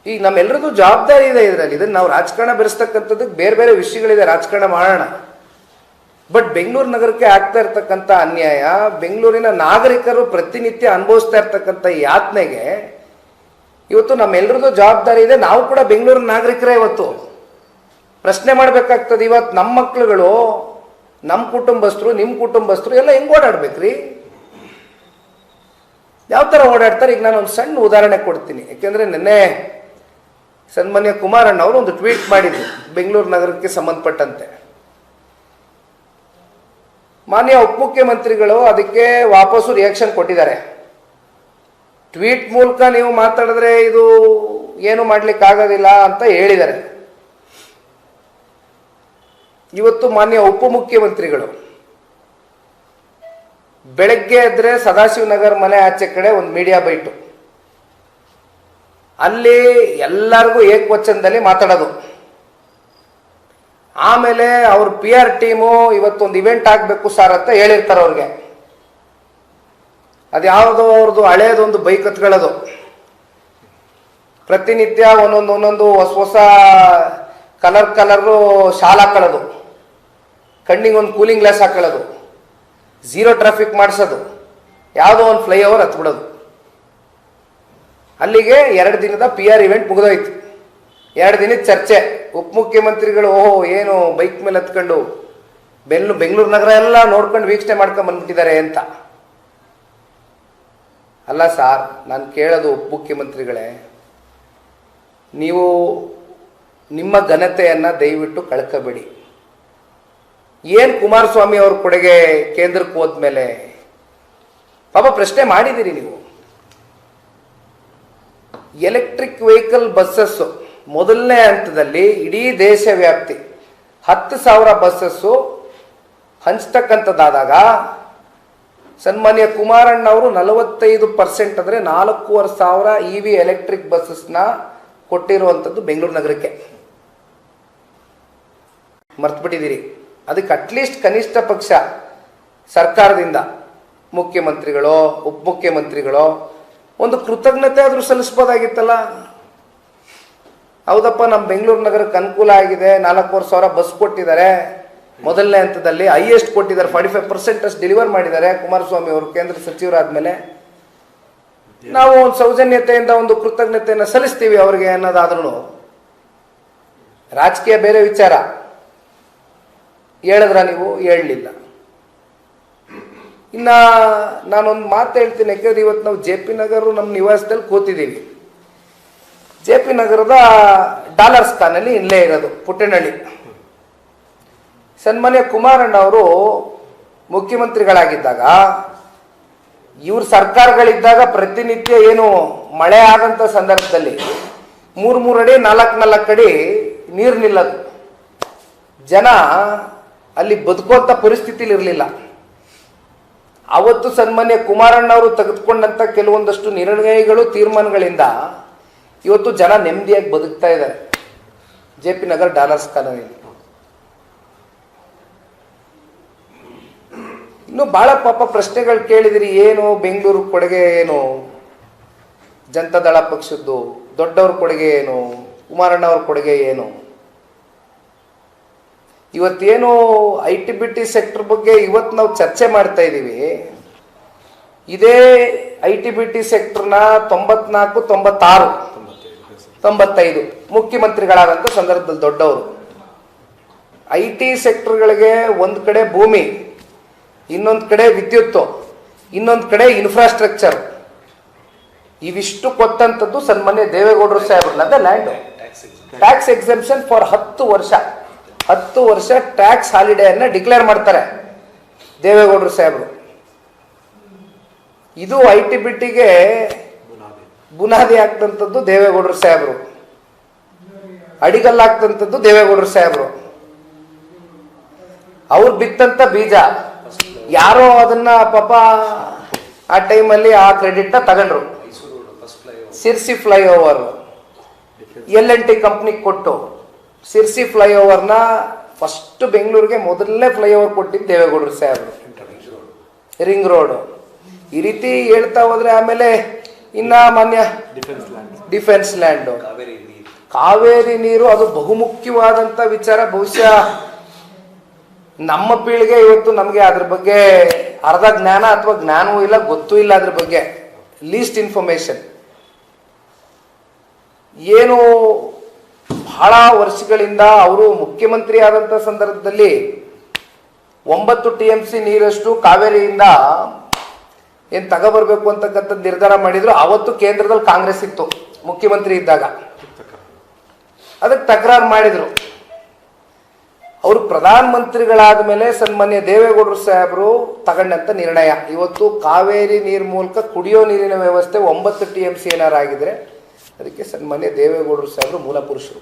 ಈಗ ನಮ್ಮೆಲ್ಲರದ್ದು ಜವಾಬ್ದಾರಿ ಇದೆ ಇದರಲ್ಲಿ. ಇದನ್ನು ನಾವು ರಾಜಕಾರಣ ಬೆರೆಸ್ತಕ್ಕಂಥದ್ದಕ್ಕೆ ಬೇರೆ ಬೇರೆ ವಿಷಯಗಳಿದೆ, ರಾಜಕಾರಣ ಮಾಡೋಣ. ಬಟ್ ಬೆಂಗಳೂರು ನಗರಕ್ಕೆ ಆಗ್ತಾ ಇರ್ತಕ್ಕಂಥ ಅನ್ಯಾಯ, ಬೆಂಗಳೂರಿನ ನಾಗರಿಕರು ಪ್ರತಿನಿತ್ಯ ಅನುಭವಿಸ್ತಾ ಇರ್ತಕ್ಕಂಥ ಯಾತನೆಗೆ ಇವತ್ತು ನಮ್ಮೆಲ್ಲರದ್ದು ಜವಾಬ್ದಾರಿ ಇದೆ. ನಾವು ಕೂಡ ಬೆಂಗಳೂರಿನ ನಾಗರಿಕರೇ ಇವತ್ತು ಪ್ರಶ್ನೆ ಮಾಡಬೇಕಾಗ್ತದೆ. ಇವತ್ತು ನಮ್ಮ ಮಕ್ಕಳುಗಳು, ನಮ್ಮ ಕುಟುಂಬಸ್ಥರು, ನಿಮ್ಮ ಕುಟುಂಬಸ್ಥರು ಎಲ್ಲ ಹೆಂಗೆ ಓಡಾಡ್ಬೇಕ್ರಿ? ಯಾವ ಥರ ಓಡಾಡ್ತಾರೆ? ಈಗ ನಾನು ಒಂದು ಸಣ್ಣ ಉದಾಹರಣೆ ಕೊಡ್ತೀನಿ. ಯಾಕೆಂದರೆ ನಿನ್ನೆ ಸನ್ಮಾನ್ಯ ಕುಮಾರಣ್ಣ ಅವರು ಒಂದು ಟ್ವೀಟ್ ಮಾಡಿದ್ರು ಬೆಂಗಳೂರು ನಗರಕ್ಕೆ ಸಂಬಂಧಪಟ್ಟಂತೆ. ಮಾನ್ಯ ಉಪಮುಖ್ಯಮಂತ್ರಿಗಳು ಅದಕ್ಕೆ ವಾಪಸ್ಸು ರಿಯಾಕ್ಷನ್ ಕೊಟ್ಟಿದ್ದಾರೆ. ಟ್ವೀಟ್ ಮೂಲಕ ನೀವು ಮಾತಾಡಿದ್ರೆ ಇದು ಏನು ಮಾಡ್ಲಿಕ್ಕಾಗೋದಿಲ್ಲ ಅಂತ ಹೇಳಿದ್ದಾರೆ. ಇವತ್ತು ಮಾನ್ಯ ಉಪಮುಖ್ಯಮಂತ್ರಿಗಳು ಬೆಳಗ್ಗೆ ಎದ್ರೆ ಸದಾಶಿವನಗರ್ ಮನೆ ಆಚೆ ಕಡೆ ಒಂದು ಮೀಡಿಯಾ ಬೈಟು, ಅಲ್ಲಿ ಎಲ್ಲರಿಗೂ ಏಕವಚನದಲ್ಲಿ ಮಾತಾಡೋದು. ಆಮೇಲೆ ಅವ್ರ PR ಟೀಮು ಇವತ್ತೊಂದು ಇವೆಂಟ್ ಆಗಬೇಕು ಸರ್ ಅಂತ ಹೇಳಿರ್ತಾರೆ ಅವ್ರಿಗೆ. ಅದು ಯಾವುದೋ ಅವ್ರದ್ದು ಹಳೇದೊಂದು ಬೈಕ್ ಹತ್ಕೊಳ್ಳೋದು, ಪ್ರತಿನಿತ್ಯ ಒಂದೊಂದು ಹೊಸ ಕಲರು ಶಾಲ್ ಹಾಕೊಳ್ಳೋದು, ಕಣ್ಣಿಗೆ ಒಂದು ಕೂಲಿಂಗ್ ಗ್ಲಾಸ್ ಹಾಕೊಳ್ಳೋದು, ಝೀರೋ ಟ್ರಾಫಿಕ್ ಮಾಡಿಸೋದು, ಯಾವುದೋ ಒಂದು ಫ್ಲೈಓವರ್ ಹತ್ಬಿಡೋದು. ಅಲ್ಲಿಗೆ 2 ದಿನದ PR ಇವೆಂಟ್ ಮುಗಿದೋಯ್ತು. 2 ದಿನದ ಚರ್ಚೆ. ಉಪಮುಖ್ಯಮಂತ್ರಿಗಳು ಓಹೋ ಏನು ಬೈಕ್ ಮೇಲೆ ಹತ್ಕೊಂಡು ಬೆಂಗಳೂರು ನಗರ ಎಲ್ಲ ನೋಡ್ಕೊಂಡು ವೀಕ್ಷಣೆ ಮಾಡ್ಕೊಂಡು ಬಂದ್ಬಿಟ್ಟಿದ್ದಾರೆ ಅಂತ. ಅಲ್ಲ ಸಾರ್, ನಾನು ಕೇಳೋದು ಉಪಮುಖ್ಯಮಂತ್ರಿಗಳೇ, ನೀವು ನಿಮ್ಮ ಘನತೆಯನ್ನು ದಯವಿಟ್ಟು ಕಳ್ಕೋಬೇಡಿ. ಏನು ಕುಮಾರಸ್ವಾಮಿ ಅವ್ರ ಕೊಡುಗೆ ಕೇಂದ್ರಕ್ಕೆ ಹೋದ್ಮೇಲೆ ಪಾಪ ಪ್ರಶ್ನೆ ಮಾಡಿದ್ದೀರಿ ನೀವು. ಎಲೆಕ್ಟ್ರಿಕ್ ವೆಹಿಕಲ್ ಬಸ್ಸಸ್ಸು ಮೊದಲನೇ ಹಂತದಲ್ಲಿ ಇಡೀ ದೇಶ ವ್ಯಾಪ್ತಿ 10,000 ಬಸ್ಸಸ್ಸು ಹಂಚ್ತಕ್ಕಂಥದ್ದಾದಾಗ ಸನ್ಮಾನ್ಯ ಕುಮಾರಣ್ಣ ಅವರು 45% ಅಂದರೆ 4,500 EV ಎಲೆಕ್ಟ್ರಿಕ್ ಬಸ್ಸಸ್ನ ಕೊಟ್ಟಿರುವಂಥದ್ದು ಬೆಂಗಳೂರು ನಗರಕ್ಕೆ. ಮರ್ತ್ಬಿಟ್ಟಿದ್ದೀರಿ. ಅದಕ್ಕೆ ಅಟ್ಲೀಸ್ಟ್ ಕನಿಷ್ಠ ಪಕ್ಷ ಸರ್ಕಾರದಿಂದ ಮುಖ್ಯಮಂತ್ರಿಗಳೋ ಉಪಮುಖ್ಯಮಂತ್ರಿಗಳೋ ಒಂದು ಕೃತಜ್ಞತೆ ಆದರೂ ಸಲ್ಲಿಸ್ಬೋದಾಗಿತ್ತಲ್ಲ. ಹೌದಪ್ಪ, ನಮ್ಮ ಬೆಂಗಳೂರು ನಗರಕ್ಕೆ ಅನುಕೂಲ ಆಗಿದೆ, 4,500 ಬಸ್ ಕೊಟ್ಟಿದ್ದಾರೆ, ಮೊದಲನೇ ಹಂತದಲ್ಲಿ ಹೈಯೆಸ್ಟ್ ಕೊಟ್ಟಿದ್ದಾರೆ, 45% ಅಷ್ಟು ಡೆಲಿವರ್ ಮಾಡಿದ್ದಾರೆ ಕುಮಾರಸ್ವಾಮಿ ಅವರು ಕೇಂದ್ರ ಸಚಿವರಾದ್ಮೇಲೆ. ನಾವು ಒಂದು ಸೌಜನ್ಯತೆಯಿಂದ ಒಂದು ಕೃತಜ್ಞತೆಯನ್ನು ಸಲ್ಲಿಸ್ತೀವಿ ಅವ್ರಿಗೆ ಅನ್ನೋದಾದ್ರೂ ರಾಜಕೀಯ ಬೇರೆ ವಿಚಾರ. ಹೇಳಿದ್ರ ನೀವು? ಹೇಳಲಿಲ್ಲ. ಇನ್ನ ನಾನೊಂದು ಮಾತು ಹೇಳ್ತೀನಿ. ಯಾಕೆಂದ್ರೆ ಇವತ್ತು ನಾವು JP ನಗರ ನಮ್ಮ ನಿವಾಸದಲ್ಲಿ ಕೂತಿದ್ದೀವಿ. JP ನಗರದ ಡಾಲರ್ಸ್ ಖಾನಲ್ಲಿ ಇಲ್ಲೇ ಇರೋದು ಪುಟ್ಟನಹಳ್ಳಿ. ಸನ್ಮಾನ್ಯ ಕುಮಾರಣ್ಣ ಅವರು ಮುಖ್ಯಮಂತ್ರಿಗಳಾಗಿದ್ದಾಗ, ಇವ್ರ ಸರ್ಕಾರಗಳಿದ್ದಾಗ ಪ್ರತಿನಿತ್ಯ ಏನು ಮಳೆ ಆಗಂತ ಸಂದರ್ಭದಲ್ಲಿ 3 ಅಡಿ 4 ಅಡಿ ನೀರು ನಿಲ್ಲದು. ಜನ ಅಲ್ಲಿ ಬದುಕುವಂಥ ಪರಿಸ್ಥಿತಿಲಿ ಇರಲಿಲ್ಲ. ಅವತ್ತು ಸನ್ಮಾನ್ಯ ಕುಮಾರಣ್ಣ ಅವರು ತೆಗೆದುಕೊಂಡಂಥ ಕೆಲವೊಂದಷ್ಟು ನಿರ್ಣಯಗಳು ತೀರ್ಮಾನಗಳಿಂದ ಇವತ್ತು ಜನ ನೆಮ್ಮದಿಯಾಗಿ ಬದುಕ್ತಾ ಇದ್ದಾರೆ JP ನಗರ್ ಡಾಲರ್ಸ್ ಕಾಲೋನಿಯಲ್ಲಿ. ಇನ್ನು ಬಹಳ ಪಾಪ ಪ್ರಶ್ನೆಗಳು ಕೇಳಿದಿರಿ. ಏನು ಬೆಂಗಳೂರು ಕೊಡುಗೆ ಏನು, ಜನತಾದಳ ಪಕ್ಷದ್ದು ದೊಡ್ಡವ್ರ ಕೊಡುಗೆ ಏನು, ಕುಮಾರಣ್ಣ ಅವ್ರ ಕೊಡುಗೆ ಏನು? ಇವತ್ತೇನು IT-BT ಸೆಕ್ಟರ್ ಬಗ್ಗೆ ಇವತ್ತು ನಾವು ಚರ್ಚೆ ಮಾಡ್ತಾ ಇದ್ದೀವಿ. ಇದೇ IT-BT ಸೆಕ್ಟರ್ನ 94, 96, 95 ಮುಖ್ಯಮಂತ್ರಿಗಳಾದಂಥ ಸಂದರ್ಭದಲ್ಲಿ ದೊಡ್ಡವರು IT ಸೆಕ್ಟರ್ಗಳಿಗೆ ಒಂದು ಕಡೆ ಭೂಮಿ, ಇನ್ನೊಂದು ಕಡೆ ವಿದ್ಯುತ್ತು, ಇನ್ನೊಂದು ಕಡೆ ಇನ್ಫ್ರಾಸ್ಟ್ರಕ್ಚರ್, ಇವಿಷ್ಟು ಕೊಟ್ಟಂಥದ್ದು ಸನ್ಮಾನ್ಯ ದೇವೇಗೌಡರು ಸಾಹೇಬ್ರನ್ನ ಲ್ಯಾಂಡ್ ಟ್ಯಾಕ್ಸ್ ಎಕ್ಸೆಂಪ್ಷನ್ ಫಾರ್ 10 ವರ್ಷ. 10 ವರ್ಷ ಟ್ಯಾಕ್ಸ್ ಹಾಲಿಡೇಯನ್ನು ಡಿಕ್ಲೇರ್ ಮಾಡ್ತಾರೆ ದೇವೇಗೌಡರು ಸಾಹೇಬರು. ಇದು IT-BTಗೆ ಬುನಾದಿ ಆಗ್ತಂಥದ್ದು ದೇವೇಗೌಡರು ಸಾಹೇಬರು, ಅಡಿಗಲ್ಲಾಗ್ತಂಥದ್ದು ದೇವೇಗೌಡರು ಸಾಹೇಬರು. ಅವ್ರು ಬಿತ್ತಂತ ಬೀಜ ಯಾರೋ ಅದನ್ನ ಪಾಪ ಆ ಟೈಮಲ್ಲಿ ಆ ಕ್ರೆಡಿಟ್ನ ತಗೊಂಡ್ರು. ಸಿರ್ಸಿ ಫ್ಲೈಓವರ್ L&T ಕಂಪ್ನಿಗೆ ಕೊಟ್ಟು ಸಿರ್ಸಿ ಫ್ಲೈಓವರ್ನ ಫಸ್ಟ್ ಬೆಂಗಳೂರಿಗೆ ಮೊದಲನೇ ಫ್ಲೈಓವರ್ ಕೊಟ್ಟಿದ್ದು ದೇವೇಗೌಡರು ಸಾಹೇಬರು. ರಿಂಗ್ ರೋಡ್ ಈ ರೀತಿ ಹೇಳ್ತಾ ಹೋದ್ರೆ ಆಮೇಲೆ ಇನ್ನ ಮಾನ್ಯ ಡಿಫೆನ್ಸ್ ಲ್ಯಾಂಡ್ ಕಾವೇರಿ ನೀರು ಅದು ಬಹುಮುಖ್ಯವಾದಂಥ ವಿಚಾರ. ಬಹುಶಃ ನಮ್ಮ ಪೀಳಿಗೆ ಇವತ್ತು ನಮಗೆ ಅದ್ರ ಬಗ್ಗೆ ಅರ್ಧ ಜ್ಞಾನ ಅಥವಾ ಜ್ಞಾನವೂ ಇಲ್ಲ, ಗೊತ್ತೂ ಇಲ್ಲ ಅದ್ರ ಬಗ್ಗೆ, ಲೀಸ್ಟ್ ಇನ್ಫಾರ್ಮೇಶನ್. ಏನು ಬಹಳ ವರ್ಷಗಳಿಂದ ಅವರು ಮುಖ್ಯಮಂತ್ರಿ ಆದಂಥ ಸಂದರ್ಭದಲ್ಲಿ 9 TMC ನೀರಷ್ಟು ಕಾವೇರಿಯಿಂದ ಏನು ತಗೋಬರ್ಬೇಕು ಅಂತಕ್ಕಂಥ ನಿರ್ಧಾರ ಮಾಡಿದ್ರು. ಅವತ್ತು ಕೇಂದ್ರದಲ್ಲಿ ಕಾಂಗ್ರೆಸ್ ಇತ್ತು ಮುಖ್ಯಮಂತ್ರಿ ಇದ್ದಾಗ, ಅದಕ್ಕೆ ತಕರಾರು ಮಾಡಿದ್ರು. ಅವರು ಪ್ರಧಾನಮಂತ್ರಿಗಳಾದ ಮೇಲೆ ಸನ್ಮಾನ್ಯ ದೇವೇಗೌಡರು ಸಾಹೇಬರು ತಗೊಂಡಂಥ ನಿರ್ಣಯ. ಇವತ್ತು ಕಾವೇರಿ ನೀರು ಮೂಲಕ ಕುಡಿಯೋ ನೀರಿನ ವ್ಯವಸ್ಥೆ 9 TMC ಏನಾರು ಆಗಿದ್ರೆ ಅದಕ್ಕೆ ಸನ್ಮಾನ್ಯ ದೇವೇಗೌಡರು ಸಾಹೇಬರು ಮೂಲ ಪುರುಷರು.